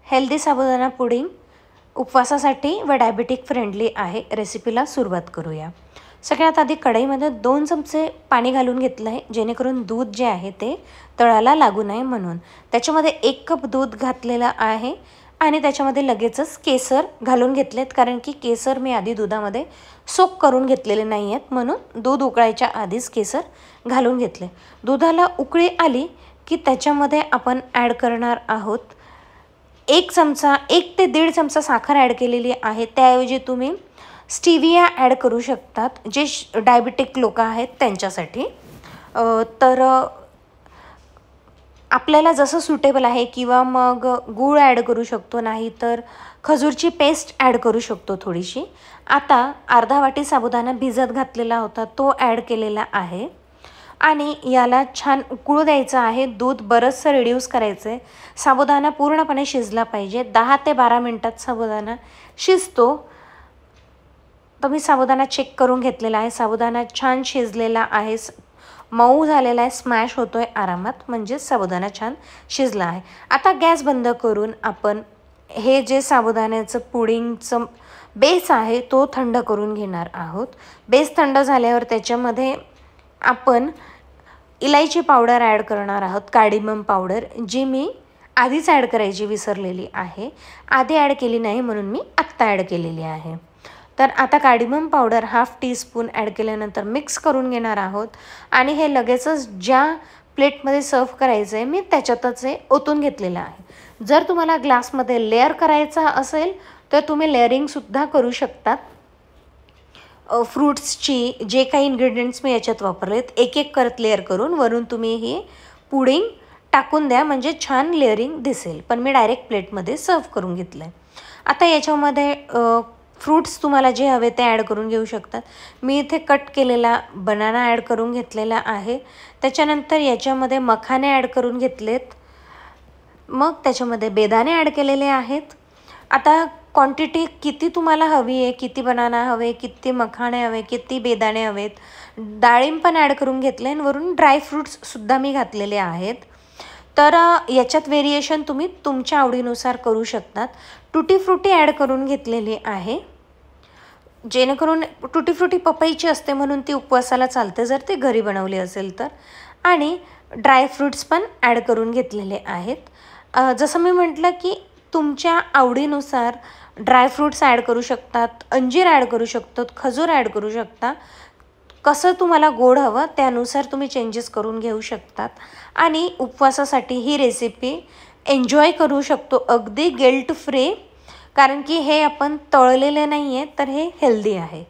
Healthy साबुदाणा pudding उपवासासाठी व diabetic friendly आहे। रेसिपीला सुरुवात करूया। सगळ्यात आधी कढईमध्ये 2 चमचे पाणी घालून घेतलं आहे, जेणेकरून दूध जे आहे ते तळाला लागू नये म्हणून। त्याच्यामध्ये 1 कप दूध घातलेला आहे आणि त्याच्यामध्ये लगेचच केसर घालून घेतलेत, कारण की केसर मी आधी दुधामध्ये सोक करून घेतलेले नाही आहेत, म्हणून दूध उकळायच्या आधीच केसर घालून घेतले। दुधाला उकळी आली की त्याच्यामध्ये आपण ॲड करणार आहोत 1 ते 1.5 चमचा साखर ॲड केलेली आहे। त्याऐवजी तुम्ही स्टिविया ॲड करू शकतात, जे डायबिटिक लोक आहेत त्यांच्यासाठी। तर आपल्याला जसं सुटेबल आहे, किंवा मग गूळ ॲड करू शकतो, नाही तर खजूरची पेस्ट ॲड करू शकतो थोडीशी। आता अर्धा वाटी साबुदाणा भिजत घातलेला होता तो ॲड केलेला आहे आणि याला छान उकळू द्यायचं आहे। दूध बरंचसं रिड्यूस करायचं आहे। साबुदाणा पूर्णपणे शिजला पाहिजे। 10 ते 12 मिनिटात साबुदाणा शिजतो। तर मी साबुदाणा चेक करून घेतलेला आहे। साबुदाणा छान शिजलेला आहे, मऊ झालेला आहे, स्मॅश होतोय आरामात, म्हणजे साबुदाणा छान शिजला आहे। आता गॅस बंद करून आपण हे जे साबुदाण्याचं पुडिंगचं बेस आहे तो थंड करून घेणार आहोत। बेस थंड झाल्यावर त्याच्यामध्ये आपण इलायची पावडर ॲड करणार आहोत, कार्डिमम पावडर, जी मी आधीच ॲड करायची विसरलेली आहे। आधी ॲड केली नाही म्हणून मी आत्ता ॲड केलेली आहे। तर आता कार्डिमम पावडर 1/2 टीस्पून ॲड केल्यानंतर मिक्स करून घेणार आहोत आणि हे लगेचच ज्या प्लेटमध्ये सर्व करायचं आहे मी त्याच्यातच हे ओतून घेतलेलं आहे। जर तुम्हाला ग्लासमध्ये लेअर करायचा असेल तर तुम्ही लेअरिंगसुद्धा करू शकतात। फ्रूट्सची जे काही इन्ग्रेडियंट्स मी याच्यात वापरलेत, एक एक करत लेअर करून वरून तुम्ही हे पुडिंग टाकून द्या, म्हणजे छान लेअरिंग दिसेल। पण मी डायरेक्ट प्लेटमध्ये सर्व करून घेतलं आहे। आता याच्यामध्ये फ्रूट्स तुम्हाला जे हवे ते ॲड करून घेऊ शकतात। मी इथे कट केलेला बनाना ॲड करून घेतलेला आहे। त्याच्यानंतर याच्यामध्ये मखाने ॲड करून घेतलेत, मग त्याच्यामध्ये बेदाणे ॲड केलेले आहेत। आता क्वांटिटी किती तुम्हाला हवी आहे, किती बनाना हवे, किती मखाणे हवे, किती बेदाणे हवेत, डाळिंब पण ॲड करून घेतले आणि वरून ड्रायफ्रूट्ससुद्धा मी घातलेले आहेत। तर याच्यात व्हेरिएशन तुम्ही तुमच्या आवडीनुसार करू शकतात। टुटी फ्रुटी ॲड करून घेतलेली आहे, जेणेकरून टुटी फ्रुटी पपईची असते म्हणून ती उपवासाला चालते जर ते घरी बनवली असेल तर। आणि ड्रायफ्रूट्स पण ॲड करून घेतलेले आहेत। जसं मी म्हटलं की तुमच्या आवडीनुसार ड्रायफ्रूट्स ॲड करू शकतात, अंजीर ॲड करू शकतात, खजूर ॲड करू शकता। कसं तुम्हाला गोड हवं त्यानुसार तुम्ही चेंजेस करून घेऊ शकतात आणि उपवासासाठी ही रेसिपी एन्जॉय करू शकतो, अगदी गिल्ट फ्री, कारण की हे आपण तळलेले नाही आहे, तर हे हेल्दी आहे।